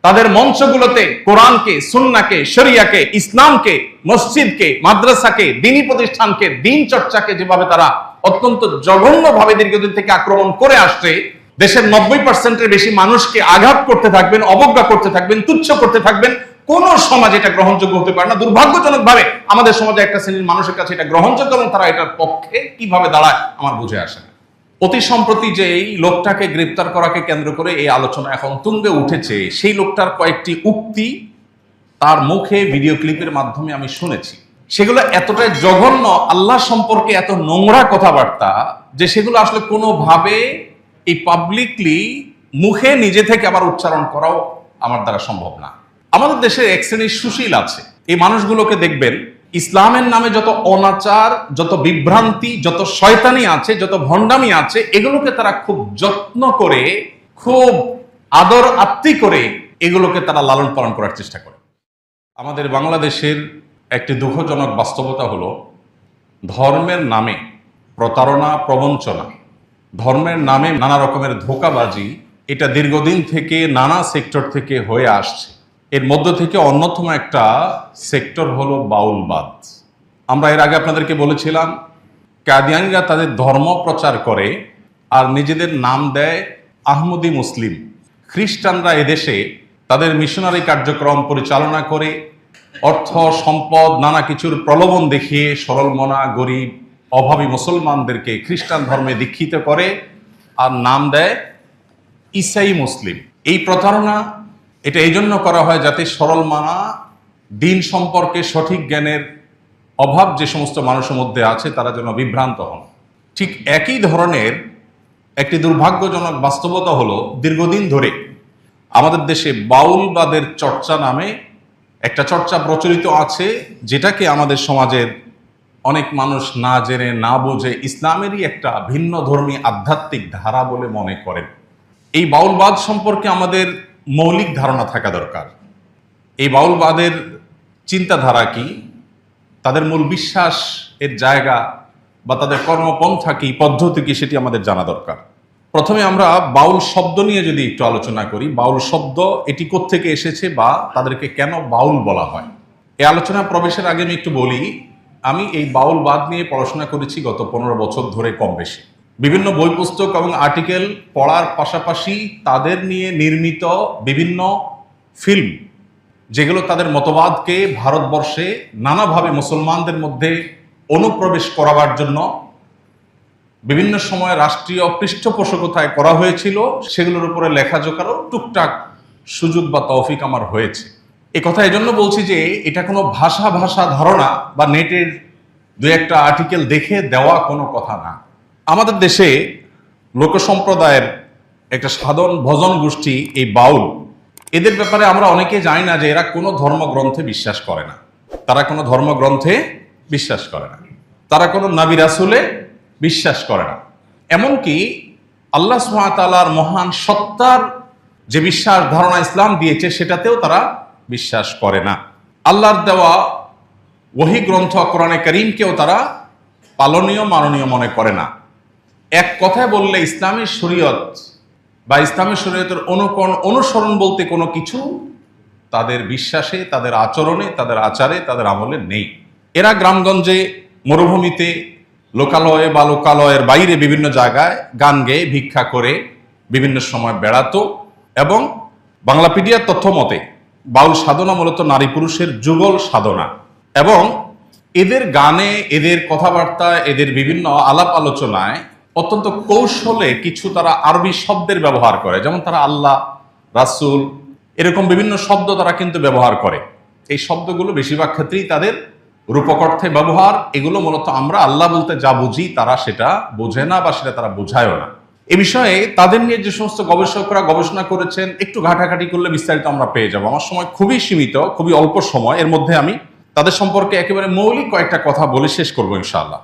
তাদের মঞ্চগুলোতে কোরআনকে, সুন্নাহকে, শরিয়াকে, ইসলামকে, মসজিদকে, মাদ্রাসাকে, দ্বীনি প্রতিষ্ঠানকে, দ্বীন চর্চাকে যেভাবে তারা অত্যন্ত জঘন্যভাবে দীর্ঘদিন থেকে আক্রমণ করে আসছে, দেশের 90% বেশি মানুষকে আঘাত করতে থাকবেন, অবজ্ঞা করতে থাকবেন, তুচ্ছ করতে থাকবেন, কোন সমাজ এটা গ্রহণযোগ্য হতে পারে না। দুর্ভাগ্যজনক ভাবে আমাদের সমাজে একটা শ্রেণীর মানুষের কাছে এটা গ্রহণযোগ্য এবং তারা এটার পক্ষে কিভাবে দাঁড়ায় আমার বুঝে আসে না। অতি সম্প্রতি যে এই লোকটাকে গ্রেপ্তার করাকে কেন্দ্র করে এই আলোচনা এখন তুঙ্গে উঠেছে, সেই লোকটার কয়েকটি উক্তি তার মুখে ভিডিও ক্লিপের মাধ্যমে আমি শুনেছি। সেগুলো এতটাই জঘন্য, আল্লাহ সম্পর্কে এত নোংরা কথাবার্তা, যে সেগুলো আসলে কোনোভাবে এই পাবলিকলি মুখে নিজে থেকে আবার উচ্চারণ করাও আমার দ্বারা সম্ভব না। আমাদের দেশে এক শ্রেণীর সুশীল আছে, এই মানুষগুলোকে দেখবেন ইসলামের নামে যত অনাচার, যত বিভ্রান্তি, যত শয়তানি আছে, যত ভণ্ডামি আছে, এগুলোকে তারা খুব যত্ন করে, খুব আদর আত্মি করে এগুলোকে তারা লালন পালন করার চেষ্টা করে। আমাদের বাংলাদেশের একটি দুঃখজনক বাস্তবতা হলো, ধর্মের নামে প্রতারণা, প্রবঞ্চনা, ধর্মের নামে নানা রকমের ধোঁকাবাজি, এটা দীর্ঘদিন থেকে নানা সেক্টর থেকে হয়ে আসছে। এর মধ্য থেকে অন্যতম একটা সেক্টর হলো বাউলবাদ। আমরা এর আগে আপনাদেরকে বলেছিলাম, কাদিয়ানীরা তাদের ধর্ম প্রচার করে আর নিজেদের নাম দেয় আহমদী মুসলিম। খ্রিস্টানরা এদেশে তাদের মিশনারি কার্যক্রম পরিচালনা করে অর্থ সম্পদ নানা কিছুর প্রলোভন দেখিয়ে সরলমনা, গরিব, অভাবী মুসলমানদেরকে খ্রিস্টান ধর্মে দীক্ষিত করে আর নাম দেয় ঈসাই মুসলিম। এই প্রতারণা এটা এই জন্য করা হয় যাতে সরলমনা, দিন সম্পর্কে সঠিক জ্ঞানের অভাব যে সমস্ত মানুষের মধ্যে আছে তারা যেন বিভ্রান্ত হন। ঠিক একই ধরনের একটি দুর্ভাগ্যজনক বাস্তবতা হলো, দীর্ঘদিন ধরে আমাদের দেশে বাউলবাদের চর্চা নামে একটা চর্চা প্রচলিত আছে, যেটাকে আমাদের সমাজের অনেক মানুষ না জেনে না বুঝে ইসলামেরই একটা ভিন্ন ধর্মী আধ্যাত্মিক ধারা বলে মনে করেন। এই বাউলবাদ সম্পর্কে আমাদের মৌলিক ধারণা থাকা দরকার। এই বাউলবাদের চিন্তাধারা কি, তাদের মূল বিশ্বাস এর জায়গা বা তাদের কর্মপন্থা কি, পদ্ধতি কি, সেটি আমাদের জানা দরকার। প্রথমে আমরা বাউল শব্দ নিয়ে যদি একটু আলোচনা করি, বাউল শব্দ এটি কোত্থেকে এসেছে বা তাদেরকে কেন বাউল বলা হয়। এই আলোচনা প্রবেশের আগে আমি একটু বলি, আমি এই বাউলবাদ নিয়ে পড়াশোনা করেছি গত 15 বছর ধরে কম বেশি। বিভিন্ন বই পুস্তক এবং আর্টিকেল পড়ার পাশাপাশি তাদের নিয়ে নির্মিত বিভিন্ন ফিল্ম, যেগুলো তাদের মতবাদকে ভারতবর্ষে নানাভাবে মুসলমানদের মধ্যে অনুপ্রবেশ করাবার জন্য বিভিন্ন সময় রাষ্ট্রীয় পৃষ্ঠপোষকতায় করা হয়েছিল, সেগুলোর উপরে লেখাজোখারও টুকটাক সুযোগ বা তৌফিক আমার হয়েছে। এ কথা এই জন্য বলছি যে এটা কোনো ভাষা ধারণা বা নেটের দু একটা আর্টিকেল দেখে দেওয়া কোনো কথা না। আমাদের দেশে লোক সম্প্রদায়ের একটা সাধন ভজন গোষ্ঠী এই বাউল, এদের ব্যাপারে আমরা অনেকে জানি না যে এরা কোনো ধর্মগ্রন্থে বিশ্বাস করে না। তারা কোনো ধর্মগ্রন্থে বিশ্বাস করে না, তারা কোনো নবী রাসূলে বিশ্বাস করে না। এমনকি আল্লাহ সুবহানাহু ওয়া তাআলার মহান সত্তার যে বিশ্বাস ধারণা ইসলাম দিয়েছে সেটাতেও তারা বিশ্বাস করে না। আল্লাহর দেওয়া ওহী গ্রন্থ কোরআনে কারীমকেও তারা পালনীয়, মাননীয় মনে করে না। এক কথায় বললে ইসলামী শরীয়ত বা ইসলামী শরীয়তের অনুসরণ বলতে কোনো কিছু তাদের বিশ্বাসে, তাদের আচরণে, তাদের আচারে, তাদের আমলে নেই। এরা গ্রামগঞ্জে, মরুভূমিতে, লোকালয়ে বা লোকালয়ের বাইরে বিভিন্ন জায়গায় গান গেয়ে ভিক্ষা করে বিভিন্ন সময় বেড়াতো এবং বাংলাপিডিয়ার তথ্য মতে বাউল সাধনা মূলত নারী পুরুষের যুগল সাধনা। এবং এদের গানে, এদের কথাবার্তায়, এদের বিভিন্ন আলাপ আলোচনায় অত্যন্ত কৌশলে কিছু তারা আরবি শব্দের ব্যবহার করে, যেমন তারা আল্লাহ, রাসূল এরকম বিভিন্ন শব্দ তারা কিন্তু ব্যবহার করে। এই শব্দগুলো বেশিরভাগ ক্ষেত্রেই তাদের রূপক অর্থে ব্যবহার। এগুলো মূলত আমরা আল্লাহ বলতে যা বুঝি তারা সেটা বোঝে না বা সেটা তারা বোঝায়ও না। এ বিষয়ে তাদের নিয়ে যে সমস্ত গবেষকরা গবেষণা করেছেন, একটু ঘাটাঘাটি করলে বিস্তারিত আমরা পেয়ে যাবো। আমার সময় খুবই সীমিত, খুবই অল্প সময়, এর মধ্যে আমি তাদের সম্পর্কে একেবারে মৌলিক কয়েকটা কথা বলে শেষ করবো ইনশাআল্লাহ।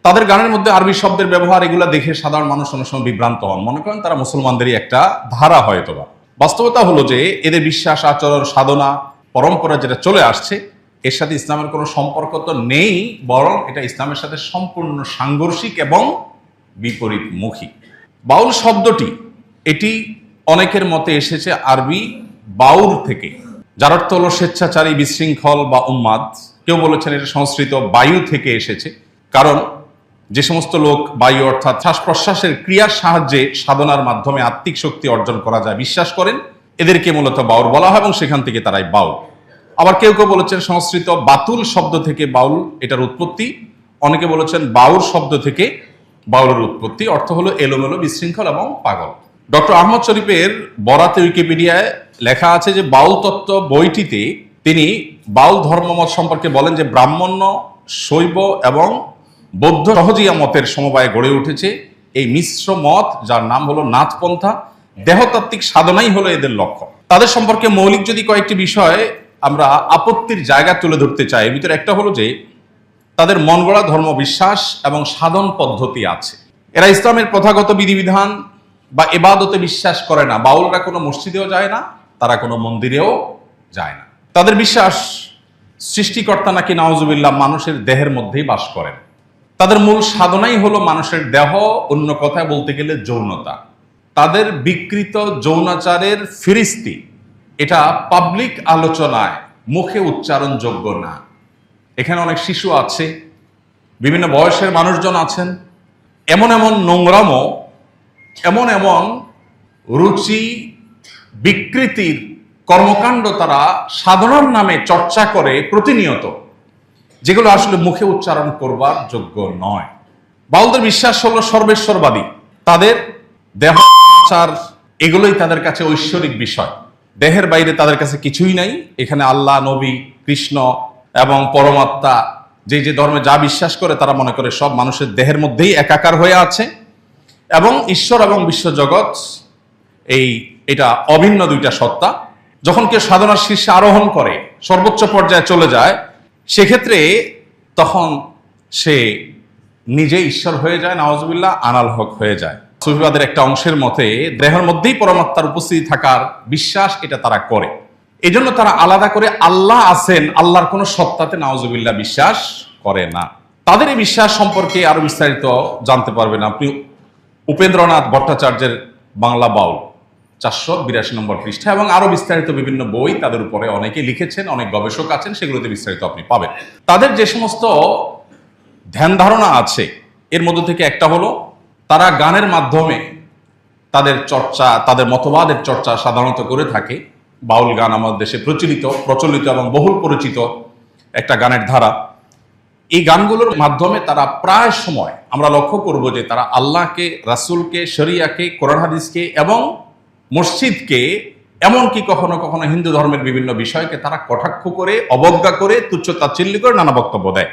তাদের গানের মধ্যে আরবি শব্দের ব্যবহার, এগুলা দেখে সাধারণ মানুষ অনেক সময় বিভ্রান্ত হন, মনে করেন তারা মুসলমানদেরই একটা ধারা হয়তোবা। বাস্তবতা হলো যে এদের বিশ্বাস, আচরণ, সাধনা, পরম্পরা যেটা চলে আসছে এর সাথে ইসলামের কোনো সম্পর্ক তো নেই, বরং এটা ইসলামের সাথে সম্পূর্ণ সাংঘর্ষিক এবং বিপরীতমুখী। বাউল শব্দটি এটি অনেকের মতে এসেছে আরবি বাউর থেকে, যার অর্থ হলো স্বেচ্ছাচারী, বিশৃঙ্খল বা উন্মাদ। কেউ বলেছেন এটা সংস্কৃত বায়ু থেকে এসেছে, কারণ যে সমস্ত লোক বায়ু অর্থাৎ শ্বাস প্রশ্বাসের ক্রিয়ার সাহায্যে সাধনার মাধ্যমে আত্মিক শক্তি অর্জন করা যায় বিশ্বাস করেন, এদেরকে মূলত বাউল বলা হয় এবং সেখান থেকে তারাই বাউল। আবার কেউ কেউ বলেছেন সংস্কৃত বাতুল শব্দ থেকে বাউল এটার উৎপত্তি। অনেকে বলেছেন বাউল শব্দ থেকে বাউলের উৎপত্তি, অর্থ হলো এলোমেলো, বিশৃঙ্খল এবং পাগল। ডক্টর আহমদ শরীফের বরাতে উইকিপিডিয়ায় লেখা আছে যে বাউল তত্ত্ব বইটিতে তিনি বাউল ধর্মমত সম্পর্কে বলেন যে ব্রাহ্মণ্য, শৈব এবং বৌদ্ধ সহজিয়া মতের সমবায়ে গড়ে উঠেছে এই মিশ্র মত, যার নাম হলো নাথপন্থা। দেহতাত্ত্বিক সাধনাই হলো এদের লক্ষ্য। তাদের সম্পর্কে মৌলিক যদি কয়েকটি বিষয় আমরা আপত্তির জায়গা তুলে ধরতে চাই, এর ভিতরে একটা হলো যে তাদের মন গড়া ধর্ম বিশ্বাস এবং সাধন পদ্ধতি আছে। এরা ইসলামের প্রথাগত বিধিবিধান বা ইবাদতে বিশ্বাস করে না। বাউলরা কোনো মসজিদেও যায় না, তারা কোনো মন্দিরেও যায় না। তাদের বিশ্বাস সৃষ্টিকর্তা নাকি নাউজুবিল্লাহ মানুষের দেহের মধ্যেই বাস করেন। তাদের মূল সাধনাই হলো মানুষের দেহ, অন্য কথায় বলতে গেলে যৌনতা। তাদের বিকৃত যৌনাচারের ফিরিস্তি এটা পাবলিক আলোচনায় মুখে উচ্চারণযোগ্য না। এখানে অনেক শিশু আছে, বিভিন্ন বয়সের মানুষজন আছেন। এমন এমন নোংরামো, এমন এমন রুচি বিকৃতির কর্মকাণ্ড তারা সাধনার নামে চর্চা করে প্রতিনিয়ত, যেগুলো আসলে মুখে উচ্চারণ করবার যোগ্য নয়। বাউলদের বিশ্বাস হলো সর্বেশ্বরবাদী। তাদের দেহ আচার এগুলোই তাদের কাছে ঐশ্বরিক বিষয়। দেহের বাইরে তাদের কাছে কিছুই নাই। এখানে আল্লাহ, নবী, কৃষ্ণ এবং পরমাত্মা যে যে ধর্মে যা বিশ্বাস করে তারা মনে করে সব মানুষের দেহের মধ্যেই একাকার হয়ে আছে, এবং ঈশ্বর এবং বিশ্বজগৎ এটা অভিন্ন দুইটা সত্তা। যখন কেউ সাধনার শীর্ষে আরোহণ করে, সর্বোচ্চ পর্যায়ে চলে যায়, সেক্ষেত্রে তখন সে নিজে ঈশ্বর হয়ে যায়, নাউজুবিল্লাহ, আনাল হক হয়ে যায়। সুফিবাদের একটা অংশের মতে দেহের মধ্যেই পরমাত্মার উপস্থিতি থাকার বিশ্বাস এটা তারা করে। এজন্য তারা আলাদা করে আল্লাহ আছেন, আল্লাহর কোনো সত্তাতে নাউজুবিল্লাহ বিশ্বাস করে না। তাদের এই বিশ্বাস সম্পর্কে আরো বিস্তারিত জানতে পারবেন আপনি উপেন্দ্রনাথ ভট্টাচার্যের বাংলা বাউল 482 নম্বর পৃষ্ঠা, এবং আরো বিস্তারিত বিভিন্ন বই তাদের উপরে অনেকে লিখেছেন, অনেক গবেষক আছেন, সেগুলোতে বিস্তারিত আপনি পাবেন। তাদের যে সমস্ত ধ্যান ধারণা আছে এর মধ্যে থেকে একটা হলো তারা গানের মাধ্যমে তাদের চর্চা, তাদের মতবাদের চর্চা সাধারণত করে থাকে। বাউল গান আমাদের দেশে প্রচলিত এবং বহুল পরিচিত একটা গানের ধারা। এই গানগুলোর মাধ্যমে তারা প্রায় সময় আমরা লক্ষ্য করব যে তারা আল্লাহকে, রাসূলকে, শরিয়াকে, কোরআন হাদিসকে এবং মসজিদকে, এমনকি কখনো কখনো হিন্দু ধর্মের বিভিন্ন বিষয়কে তারা কটাক্ষ করে, অবজ্ঞা করে, তুচ্ছ তাচ্ছিল্য করে নানা বক্তব্য দেয়।